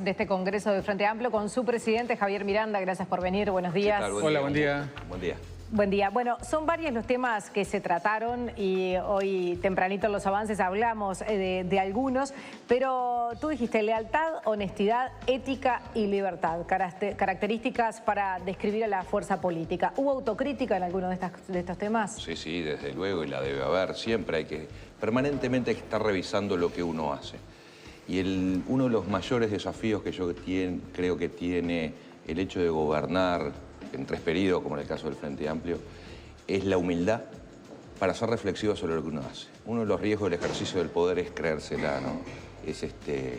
De este Congreso de Frente Amplio con su presidente Javier Miranda. Gracias por venir, buenos días. ¿Qué tal? Hola, buen día. Buen día. Buen día. Bueno, son varios los temas que se trataron y hoy tempranito en los avances hablamos de algunos, pero tú dijiste lealtad, honestidad, ética y libertad, características para describir a la fuerza política. ¿Hubo autocrítica en alguno de estos temas? Sí, desde luego, y la debe haber. Siempre hay que, permanentemente hay que estar revisando lo que uno hace. Y uno de los mayores desafíos que yo creo que tiene el hecho de gobernar en tres periodos, como en el caso del Frente Amplio, es la humildad para ser reflexivo sobre lo que uno hace. Uno de los riesgos del ejercicio del poder es creérsela, ¿no? Es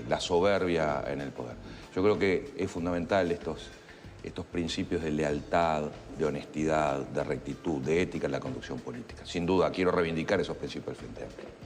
la soberbia en el poder. Yo creo que es fundamental estos principios de lealtad, de honestidad, de rectitud, de ética en la conducción política. Sin duda, quiero reivindicar esos principios del Frente Amplio.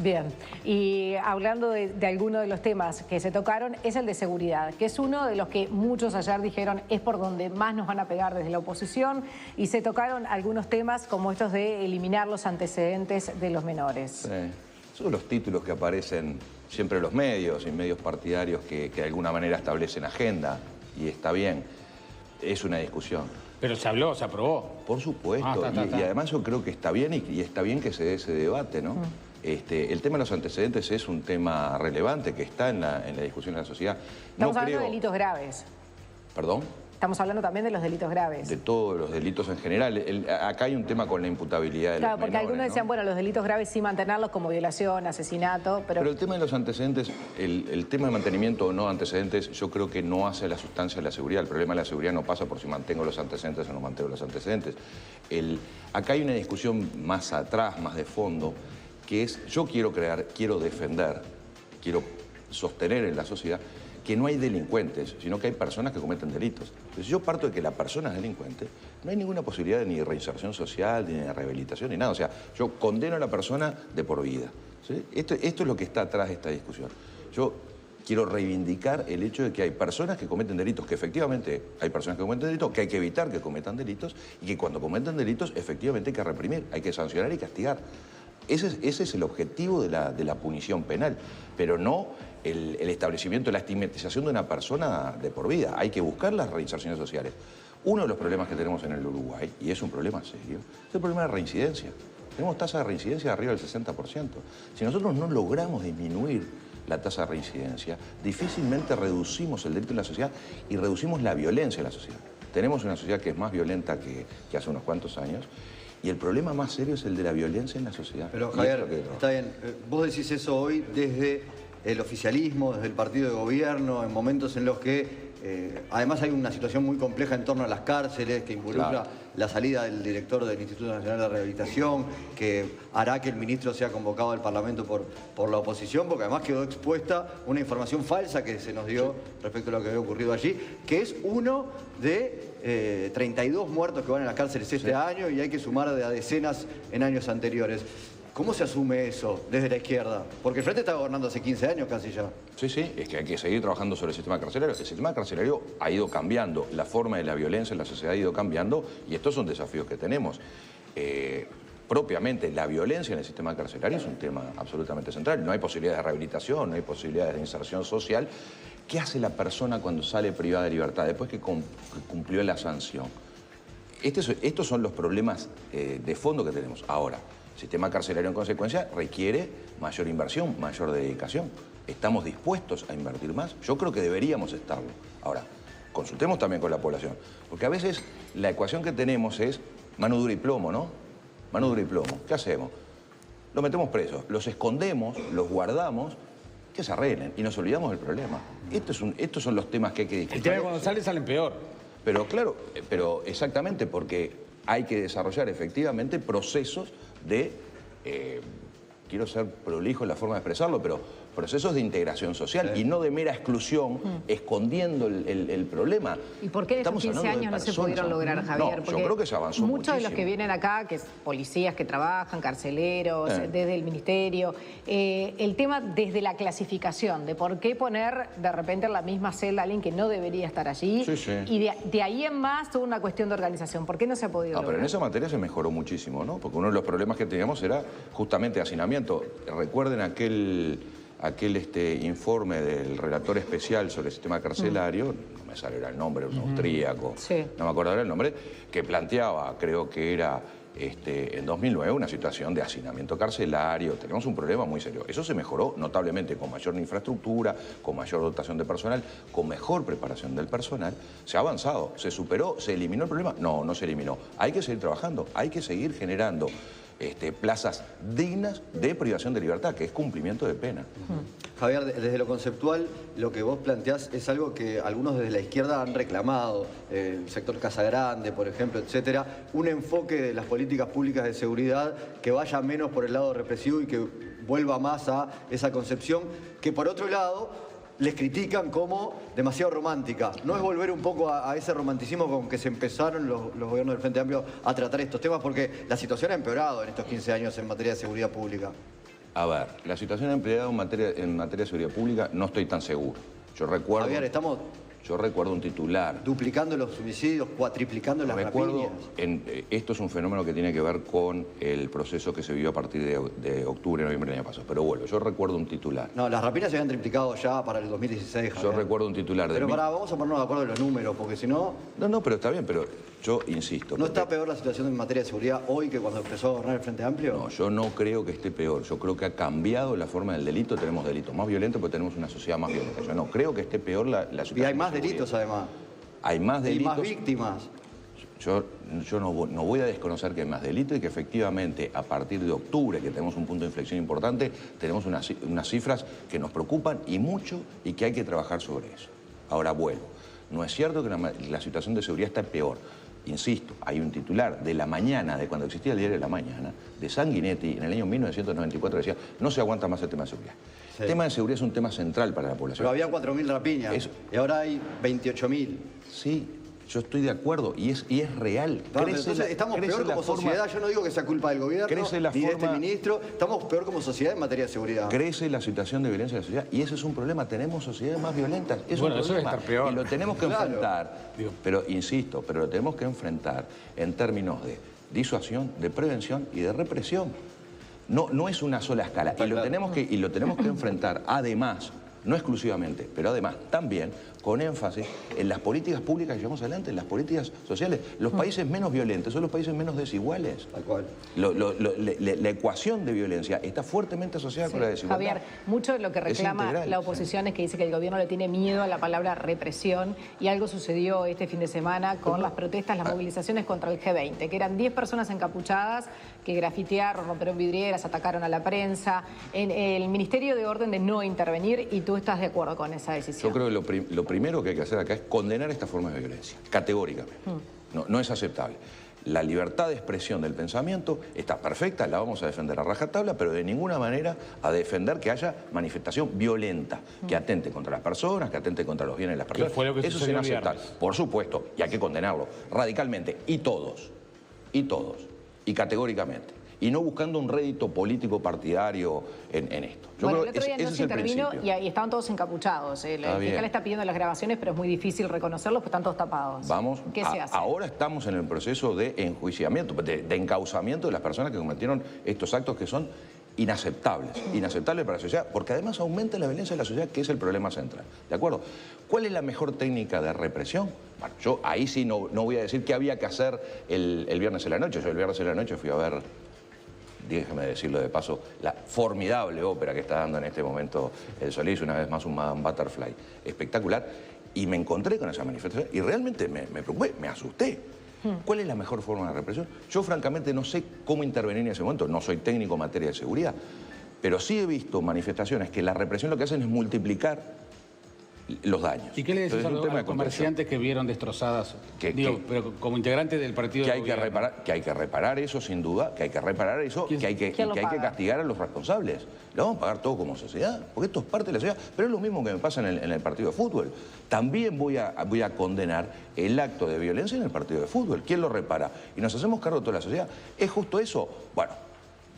Bien, y hablando de alguno de los temas que se tocaron, es el de seguridad, que es uno de los que muchos ayer dijeron es por donde más nos van a pegar desde la oposición, y se tocaron algunos temas como estos de eliminar los antecedentes de los menores. Sí. Son los títulos que aparecen siempre en los medios, en medios partidarios que de alguna manera establecen agenda, y está bien, es una discusión. Pero se habló, se aprobó. Por supuesto, y además yo creo que está bien y está bien que se dé ese debate, ¿no? El tema de los antecedentes es un tema relevante que está en la discusión de la sociedad. Estamos hablando de delitos graves. ¿Perdón? Estamos hablando también de los delitos graves. De todos los delitos en general. Acá hay un tema con la imputabilidad de los menores. Claro, porque algunos decían, bueno, los delitos graves sí mantenerlos como violación, asesinato, pero el tema de los antecedentes, el tema de mantenimiento o no antecedentes, yo creo que no hace la sustancia de la seguridad. El problema de la seguridad no pasa por si mantengo los antecedentes o no mantengo los antecedentes. Acá hay una discusión más atrás, más de fondo, que es, yo quiero defender, quiero sostener en la sociedad que no hay delincuentes, sino que hay personas que cometen delitos. Entonces, si yo parto de que la persona es delincuente, no hay ninguna posibilidad de ni de reinserción social, ni de rehabilitación, ni nada. O sea, yo condeno a la persona de por vida. ¿Sí? Esto es lo que está atrás de esta discusión. Yo quiero reivindicar el hecho de que hay personas que cometen delitos, que efectivamente hay personas que cometen delitos, que hay que evitar que cometan delitos, y que cuando cometen delitos, efectivamente hay que reprimir, hay que sancionar y castigar. Ese es el objetivo de la punición penal, pero no el establecimiento, la estigmatización de una persona de por vida. Hay que buscar las reinserciones sociales. Uno de los problemas que tenemos en el Uruguay, y es un problema serio, es el problema de reincidencia. Tenemos tasa de reincidencia de arriba del 60%. Si nosotros no logramos disminuir la tasa de reincidencia, difícilmente reducimos el delito en la sociedad y reducimos la violencia en la sociedad. Tenemos una sociedad que es más violenta que hace unos cuantos años. Y el problema más serio es el de la violencia en la sociedad. Pero Javier, está bien, vos decís eso hoy desde el oficialismo, desde el partido de gobierno, en momentos en los que además hay una situación muy compleja en torno a las cárceles que involucra la salida del director del Instituto Nacional de Rehabilitación, que hará que el ministro sea convocado al Parlamento por la oposición, porque además quedó expuesta una información falsa que se nos dio respecto a lo que había ocurrido allí, que es uno de 32 muertos que van a las cárceles este año, y hay que sumar a decenas en años anteriores. ¿Cómo se asume eso desde la izquierda? Porque el Frente está gobernando hace 15 años casi ya. Sí, es que hay que seguir trabajando sobre el sistema carcelario. El sistema carcelario ha ido cambiando, la forma de la violencia en la sociedad ha ido cambiando, y estos son desafíos que tenemos. Propiamente, la violencia en el sistema carcelario es un tema absolutamente central. No hay posibilidades de rehabilitación, no hay posibilidades de inserción social. ¿Qué hace la persona cuando sale privada de libertad después que cumplió la sanción? Estos son los problemas de fondo que tenemos. Ahora, el sistema carcelario en consecuencia requiere mayor inversión, mayor dedicación. ¿Estamos dispuestos a invertir más? Yo creo que deberíamos estarlo. Ahora, consultemos también con la población, porque a veces la ecuación que tenemos es mano dura y plomo, ¿no? Mano dura y plomo. ¿Qué hacemos? Los metemos presos, los escondemos, los guardamos, que se arreglen, y nos olvidamos del problema. Estos son los temas que hay que discutir. El tema es que cuando salen peor. Pero claro, exactamente, porque hay que desarrollar efectivamente procesos de, quiero ser prolijo en la forma de expresarlo, pero procesos de integración social y no de mera exclusión, escondiendo el problema. ¿Y por qué en estos 15 años no se pudieron lograr, Javier? No, yo creo que se avanzó muchísimo. Muchos de los que vienen acá, que es policías que trabajan, carceleros, desde el ministerio, el tema desde la clasificación, de por qué poner de repente en la misma celda a alguien que no debería estar allí, y de ahí en más toda una cuestión de organización. ¿Por qué no se ha podido lograr? Pero en esa materia se mejoró muchísimo, ¿no? Porque uno de los problemas que teníamos era justamente hacinamiento. Recuerden aquel informe del relator especial sobre el sistema carcelario, no me sale el nombre, un austríaco, no me acuerdo ahora el nombre, que planteaba, creo que era en 2009, una situación de hacinamiento carcelario. Tenemos un problema muy serio. Eso se mejoró notablemente con mayor infraestructura, con mayor dotación de personal, con mejor preparación del personal. Se ha avanzado, se superó, se eliminó el problema. No, no se eliminó. Hay que seguir trabajando, hay que seguir generando plazas dignas de privación de libertad, que es cumplimiento de pena. Javier, desde lo conceptual, lo que vos planteás es algo que algunos desde la izquierda han reclamado, el sector Casagrande, por ejemplo, etcétera, un enfoque de las políticas públicas de seguridad que vaya menos por el lado represivo y que vuelva más a esa concepción que, por otro lado, les critican como demasiado romántica. ¿No es volver un poco a ese romanticismo con que se empezaron los gobiernos del Frente Amplio a tratar estos temas? Porque la situación ha empeorado en estos 15 años en materia de seguridad pública. A ver, la situación ha empeorado en materia de seguridad pública, no estoy tan seguro. Yo recuerdo... Javier, estamos... Yo recuerdo un titular. Duplicando los homicidios, cuatriplicando las rapiñas. Esto es un fenómeno que tiene que ver con el proceso que se vivió a partir de octubre, noviembre del año pasado. Pero vuelvo, yo recuerdo un titular. No, las rapiñas se habían triplicado ya para el 2016, Javier. Yo recuerdo un titular de... Pero vamos a ponernos de acuerdo en los números, porque si no... No, pero está bien, pero yo insisto. ¿No está peor la situación en materia de seguridad hoy que cuando empezó a gobernar el Frente Amplio? No, yo no creo que esté peor. Yo creo que ha cambiado la forma del delito. Tenemos delitos más violentos porque tenemos una sociedad más violenta. Yo no creo que esté peor la situación. Y hay más delitos, además. Hay más delitos. Y más víctimas. Yo no voy a desconocer que hay más delitos y que efectivamente a partir de octubre, que tenemos un punto de inflexión importante, tenemos unas cifras que nos preocupan y mucho y que hay que trabajar sobre eso. Ahora vuelvo. No es cierto que la situación de seguridad está peor. Insisto, hay un titular de La Mañana, de cuando existía el diario de La Mañana, de Sanguinetti, en el año 1994, decía, no se aguanta más el tema de seguridad. Sí. El tema de seguridad es un tema central para la población. Pero había 4.000 rapiñas y ahora hay 28.000. Sí, yo estoy de acuerdo y es real. Entonces estamos peor como sociedad. Yo no digo que sea culpa del gobierno ni de este ministro. Estamos peor como sociedad en materia de seguridad. Crece la situación de violencia en la sociedad y ese es un problema. Tenemos sociedades más violentas. Bueno, eso debe estar peor. Y lo tenemos que enfrentar. Pero, insisto, lo tenemos que enfrentar en términos de disuasión, de prevención y de represión. No es una sola escala. Y lo tenemos que enfrentar, además, no exclusivamente, pero además también con énfasis en las políticas públicas que llevamos adelante, en las políticas sociales. Los países menos violentos son los países menos desiguales. Tal cual. La ecuación de violencia está fuertemente asociada con la desigualdad. Javier, mucho de lo que reclama la oposición es que dice que el gobierno le tiene miedo a la palabra represión y algo sucedió este fin de semana con las protestas, las movilizaciones contra el G20, que eran 10 personas encapuchadas que grafitearon, rompieron vidrieras, atacaron a la prensa. En el Ministerio de Orden de no intervenir y tú estás de acuerdo con esa decisión. Yo creo que lo primero que hay que hacer acá es condenar esta forma de violencia, categóricamente. No es aceptable. La libertad de expresión del pensamiento está perfecta, la vamos a defender a rajatabla, pero de ninguna manera a defender que haya manifestación violenta, que atente contra las personas, que atente contra los bienes de las personas. Fue lo que eso es inaceptable. Por supuesto, y hay que condenarlo radicalmente, y todos, y categóricamente. Y no buscando un rédito político partidario en esto. Yo bueno, creo el otro día no se intervino y estaban todos encapuchados. El fiscal está pidiendo las grabaciones, pero es muy difícil reconocerlos porque están todos tapados. ¿Qué se hace? Ahora estamos en el proceso de enjuiciamiento, de encauzamiento de las personas que cometieron estos actos que son inaceptables. Inaceptables para la sociedad, porque además aumenta la violencia de la sociedad, que es el problema central. ¿De acuerdo? ¿Cuál es la mejor técnica de represión? Bueno, yo ahí sí no voy a decir qué había que hacer el viernes en la noche. Yo el viernes en la noche fui a ver, déjeme decirlo de paso, la formidable ópera que está dando en este momento el Solís, una vez más un Madame Butterfly espectacular, y me encontré con esa manifestación y realmente me preocupé, me asusté. ¿Cuál es la mejor forma de represión? Yo francamente no sé cómo intervenir en ese momento, no soy técnico en materia de seguridad, pero sí he visto manifestaciones que la represión lo que hacen es multiplicar los daños. ¿Y qué le decís a los comerciantes que vieron destrozadas? Pero como integrante del partido que hay que reparar eso, sin duda, que hay que reparar eso, que hay que castigar a los responsables. Lo vamos a pagar todo como sociedad, porque esto es parte de la sociedad. Pero es lo mismo que me pasa en el partido de fútbol. También voy a condenar el acto de violencia en el partido de fútbol. ¿Quién lo repara? Y nos hacemos cargo de toda la sociedad. ¿Es justo eso? Bueno,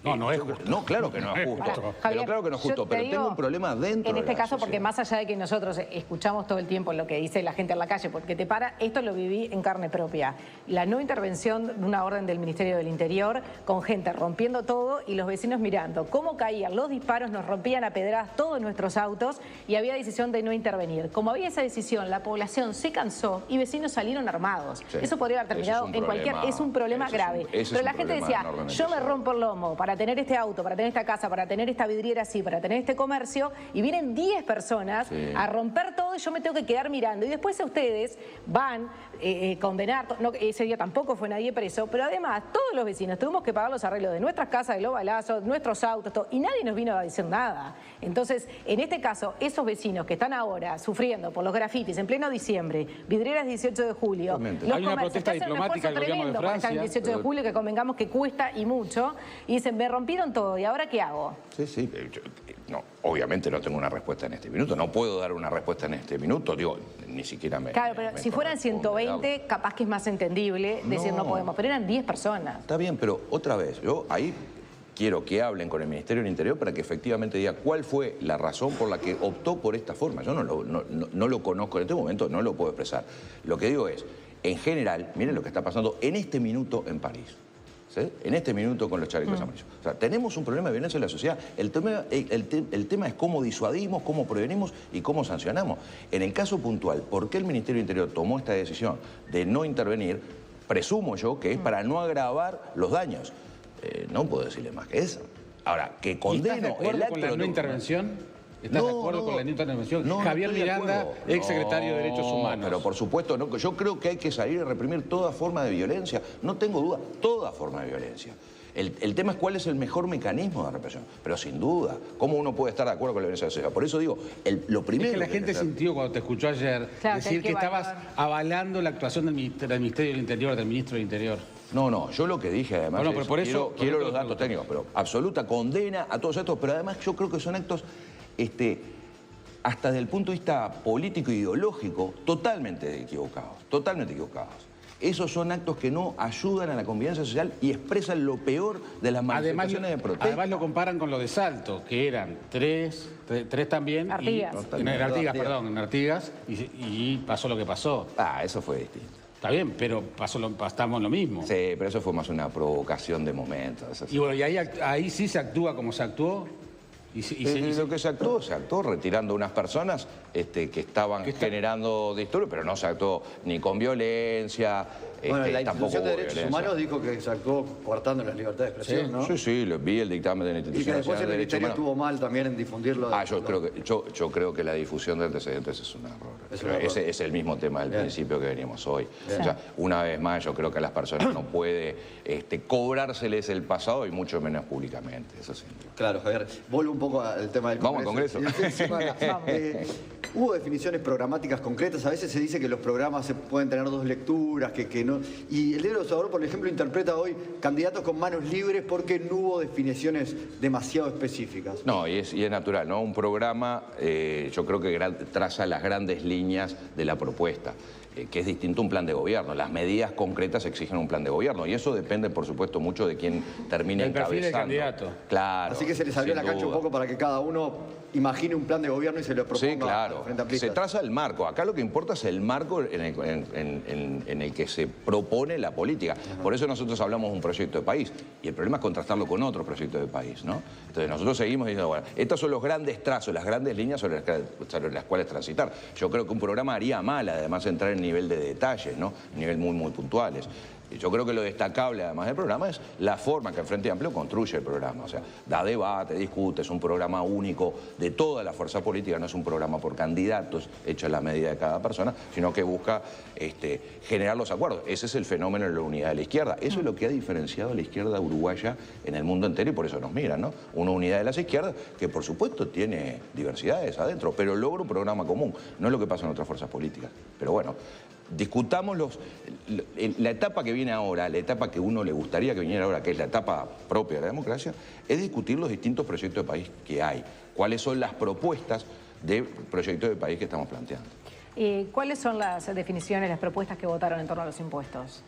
No es justo. No, claro que no es justo. Javier, pero claro que no es justo, pero tengo un problema dentro en este de la caso, sociedad. porque más allá de que nosotros escuchamos todo el tiempo lo que dice la gente en la calle, porque te para, esto lo viví en carne propia. La no intervención de una orden del Ministerio del Interior, con gente rompiendo todo y los vecinos mirando cómo caían los disparos, nos rompían a pedradas todos nuestros autos y había decisión de no intervenir. Como había esa decisión, la población se cansó y vecinos salieron armados. Sí. Eso podría haber terminado en cualquier... Es un problema grave. Pero la gente decía, yo me rompo el lomo para tener este auto, para tener esta casa, para tener esta vidriera así, para tener este comercio, y vienen 10 personas a romper todo y yo me tengo que quedar mirando. Y después ustedes van a condenar, no, ese día tampoco fue nadie preso, pero además todos los vecinos tuvimos que pagar los arreglos de nuestras casas, de los balazos, nuestros autos, todo, y nadie nos vino a decir nada. Entonces, en este caso, esos vecinos que están ahora sufriendo por los grafitis en pleno diciembre, vidrieras 18 de julio, los hay una protesta diplomática del gobierno de para estar el Francia. 18 de julio, que convengamos que cuesta y mucho, y dicen, me rompieron todo, ¿y ahora qué hago? Sí. No, obviamente no tengo una respuesta en este minuto. No puedo dar una respuesta en este minuto. Digo, ni siquiera me... Claro, pero si fueran 120, capaz que es más entendible decir no podemos. Pero eran 10 personas. Está bien, pero otra vez, yo ahí quiero que hablen con el Ministerio del Interior para que efectivamente diga cuál fue la razón por la que optó por esta forma. Yo no lo conozco en este momento, no lo puedo expresar. Lo que digo es, en general, miren lo que está pasando en este minuto en París. ¿Sí? En este minuto con los chalecos amarillos. O sea, tenemos un problema de violencia en la sociedad. El tema es cómo disuadimos, cómo prevenimos y cómo sancionamos. En el caso puntual, ¿por qué el Ministerio del Interior tomó esta decisión de no intervenir? Presumo yo que es para no agravar los daños. No puedo decirle más que eso. Ahora, que condeno el acto con la no intervención. ¿Estás de acuerdo con la no intervención? Javier Miranda, ex secretario de Derechos Humanos. Pero por supuesto, no, yo creo que hay que salir a reprimir toda forma de violencia. No tengo duda, toda forma de violencia. El tema es cuál es el mejor mecanismo de represión. Pero sin duda, ¿cómo uno puede estar de acuerdo con la violencia de la sociedad? Por eso digo, lo primero... Es que la gente sintió cuando te escuchó ayer decir que estabas avalando la actuación del Ministerio del Interior, del Ministro del Interior. No, yo lo que dije además pero por eso, quiero los datos técnicos, pero absoluta condena a todos estos, pero además yo creo que son actos, hasta desde el punto de vista político e ideológico, totalmente equivocados. Esos son actos que no ayudan a la convivencia social y expresan lo peor de las manifestaciones de protesta. Además lo comparan con lo de Salto, que eran tres también. Artigas. En Artigas, y pasó lo que pasó. Eso fue distinto. Está bien, pero estamos en lo mismo. Sí, pero eso fue más una provocación de momentos. Y bueno, y ahí sí se actúa como se actuó. Lo que se actuó retirando unas personas que estaban generando disturbios, pero no se actuó ni con violencia. Bueno, la tampoco institución de hubo Derechos violencia. Humanos dijo que se actuó coartando la libertad de expresión, ¿no? Sí, vi el dictamen de la Y que Institución después Nacional el de Derechos Ministerio Humanos. estuvo mal también en difundirlo. Yo creo que la difusión de antecedentes es un error. Ese es el mismo tema del principio que veníamos hoy. O sea, una vez más, yo creo que a las personas no puede cobrárseles el pasado y mucho menos públicamente. Eso sí. Claro, Javier. Vuelvo un poco al tema del Vamos Congreso. al Congreso. Hubo definiciones programáticas concretas. A veces se dice que los programas se pueden tener dos lecturas, que no. Y el Diario del Observador, por ejemplo, interpreta hoy candidatos con manos libres porque no hubo definiciones demasiado específicas. No, y es natural, ¿no? Un programa, yo creo que traza las grandes líneas de la propuesta, que es distinto a un plan de gobierno. Las medidas concretas exigen un plan de gobierno y eso depende, por supuesto, mucho de quién termine encabezando. El perfil del candidato. Claro. Así que se les abrió la cancha un poco para que cada uno imagine un plan de gobierno y se lo proponga. Sí, claro. Frente a Se traza el marco. Acá lo que importa es el marco en el que se propone la política. Por eso nosotros hablamos de un proyecto de país. Y el problema es contrastarlo con otro proyecto de país, ¿no? Entonces nosotros seguimos diciendo, bueno, estos son los grandes trazos, las grandes líneas sobre las cuales transitar. Yo creo que un programa haría mal, además, entrar en nivel de detalles, ¿no? Nivel muy puntuales. Y yo creo que lo destacable, además del programa, es la forma que el Frente Amplio construye el programa. O sea, da debate, discute, es un programa único de toda la fuerza política, no es un programa por candidatos hecho a la medida de cada persona, sino que busca generar los acuerdos. Ese es el fenómeno de la unidad de la izquierda. Eso es lo que ha diferenciado a la izquierda uruguaya en el mundo entero y por eso nos miran, ¿no? Una unidad de las izquierdas que, por supuesto, tiene diversidades adentro, pero logra un programa común. No es lo que pasa en otras fuerzas políticas. Pero bueno, discutamos la etapa que viene ahora, la etapa que uno le gustaría que viniera ahora, que es la etapa propia de la democracia, es discutir los distintos proyectos de país que hay. ¿Cuáles son las propuestas de proyectos de país que estamos planteando? ¿Cuáles son las definiciones, las propuestas que votaron en torno a los impuestos?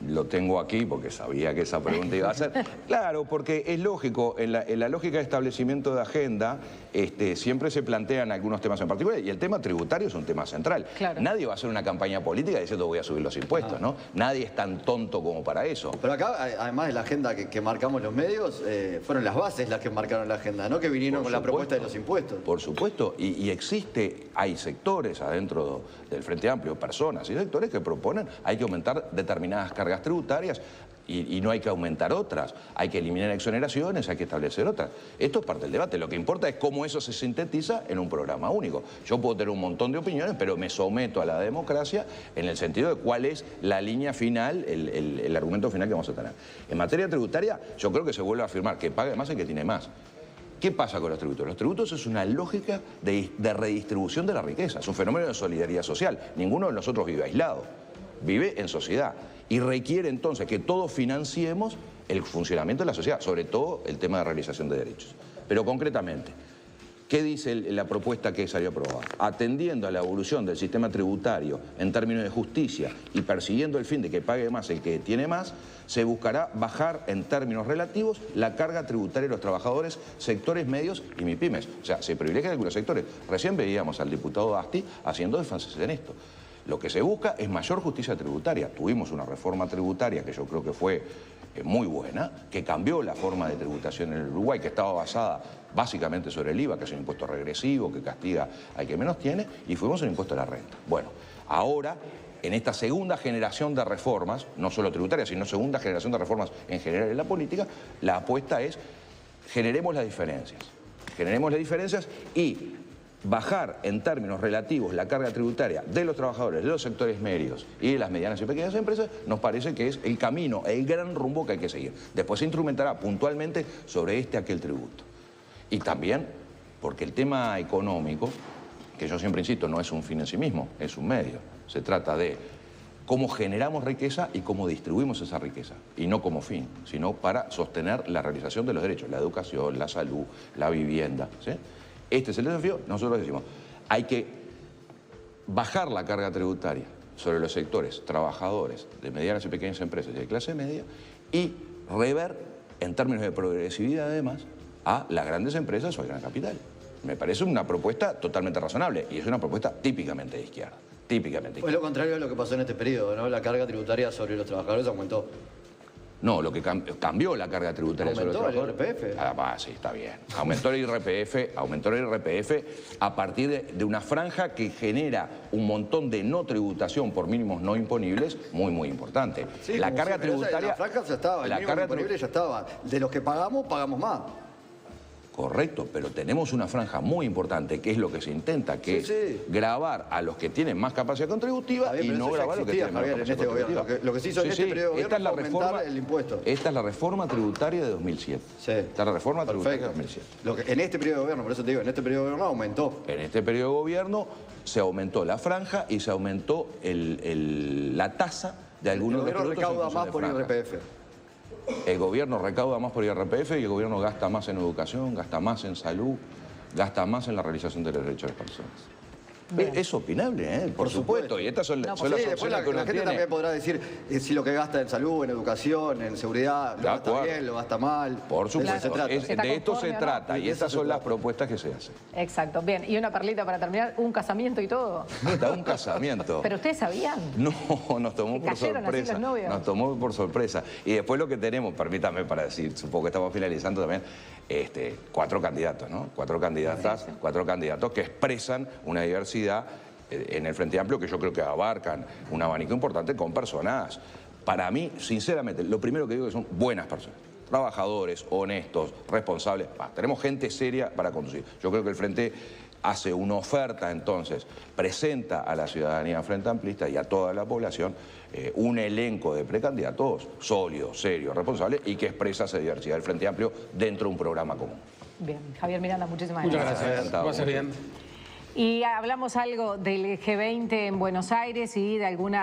lo tengo aquí porque sabía que esa pregunta iba a ser. Claro, porque es lógico, en la lógica de establecimiento de agenda, siempre se plantean algunos temas en particular, y el tema tributario es un tema central. Claro. Nadie va a hacer una campaña política diciendo voy a subir los impuestos, ¿no? Nadie es tan tonto como para eso. Pero acá, además de la agenda que marcamos los medios, fueron las bases las que marcaron la agenda, ¿no? Que vinieron con la propuesta de los impuestos. Por supuesto, y hay sectores adentro del Frente Amplio, personas y sectores que proponen hay que aumentar determinadas cargas tributarias y no hay que aumentar otras, hay que eliminar exoneraciones, hay que establecer otras. Esto es parte del debate, lo que importa es cómo eso se sintetiza en un programa único. Yo puedo tener un montón de opiniones, pero me someto a la democracia en el sentido de cuál es la línea final, el argumento final que vamos a tener. En materia tributaria, yo creo que se vuelve a afirmar que pague más el que tiene más. ¿Qué pasa con los tributos? Los tributos es una lógica de redistribución de la riqueza, es un fenómeno de solidaridad social. Ninguno de nosotros vive aislado, vive en sociedad y requiere entonces que todos financiemos el funcionamiento de la sociedad, sobre todo el tema de realización de derechos. Pero concretamente, ¿qué dice la propuesta que salió aprobada? Atendiendo a la evolución del sistema tributario en términos de justicia y persiguiendo el fin de que pague más el que tiene más, se buscará bajar en términos relativos la carga tributaria de los trabajadores, sectores medios y MIPYMES. O sea, se privilegian algunos sectores. Recién veíamos al diputado Asti haciendo énfasis en esto. Lo que se busca es mayor justicia tributaria. Tuvimos una reforma tributaria que yo creo que fue muy buena, que cambió la forma de tributación en el Uruguay, que estaba basada básicamente sobre el IVA, que es un impuesto regresivo, que castiga al que menos tiene, y fuimos un impuesto a la renta. Bueno, ahora, en esta segunda generación de reformas, no solo tributarias, sino segunda generación de reformas en general en la política, la apuesta es generemos las diferencias y bajar en términos relativos la carga tributaria de los trabajadores, de los sectores medios y de las medianas y pequeñas empresas, nos parece que es el camino, el gran rumbo que hay que seguir. Después se instrumentará puntualmente sobre aquel tributo. Y también porque el tema económico, que yo siempre insisto, no es un fin en sí mismo, es un medio. Se trata de cómo generamos riqueza y cómo distribuimos esa riqueza. Y no como fin, sino para sostener la realización de los derechos, la educación, la salud, la vivienda, ¿sí? Este es el desafío. Nosotros decimos, hay que bajar la carga tributaria sobre los sectores trabajadores de medianas y pequeñas empresas y de clase media y rever, en términos de progresividad además, a las grandes empresas o al gran capital. Me parece una propuesta totalmente razonable y es una propuesta típicamente de izquierda. Típicamente. Pues lo contrario de lo que pasó en este periodo, ¿no? La carga tributaria sobre los trabajadores aumentó. No, lo que cambió la carga tributaria sobre los trabajadores. ¿Aumentó el IRPF? Sí, está bien. Aumentó el IRPF a partir de una franja que genera un montón de no tributación por mínimos no imponibles muy importante. Sí, la carga tributaria... La franja ya estaba, el mínimo imponible ya estaba. De los que pagamos más. Correcto, pero tenemos una franja muy importante, que es lo que se intenta, que es gravar a los que tienen más capacidad contributiva y no grabar a los que tienen menos capacidad contributiva. Lo que se hizo en este periodo de gobierno fue aumentar el impuesto. Esta es la reforma tributaria de 2007. Sí. Esta es la reforma tributaria de 2007. En este periodo de gobierno, por eso te digo, en este periodo de gobierno aumentó. En este periodo de gobierno se aumentó la franja y se aumentó la tasa de algunos de los tributos. El gobierno recauda más por IRPF. El gobierno recauda más por IRPF y el gobierno gasta más en educación, gasta más en salud, gasta más en la realización de los derechos de las personas. Es opinable, por supuesto. Y estas son las opciones que uno tiene. La gente también podrá decir si lo que gasta en salud, en educación, en seguridad, lo gasta bien, lo gasta mal. Por supuesto. De esto se trata y estas son las propuestas que se hacen. Exacto. Bien, y una perlita para terminar, un casamiento y todo. Hasta un casamiento. ¿Pero ustedes sabían? No, nos tomó por sorpresa. Nos tomó por sorpresa. Y después lo que tenemos, permítame para decir, supongo que estamos finalizando también, 4 candidatos, ¿no? 4 candidatas, 4 candidatos que expresan una diversidad en el Frente Amplio que yo creo que abarcan un abanico importante con personas, para mí, sinceramente, lo primero que digo es que son buenas personas, trabajadores, honestos, responsables. Tenemos gente seria para conducir. Yo creo que el Frente hace una oferta, entonces, presenta a la ciudadanía Frente Amplista y a toda la población un elenco de precandidatos sólidos, serios, responsables y que expresa esa diversidad del Frente Amplio dentro de un programa común. Bien, Javier Miranda, muchísimas gracias. Muchas gracias. Va a ser bien. Y hablamos algo del G20 en Buenos Aires y de algunas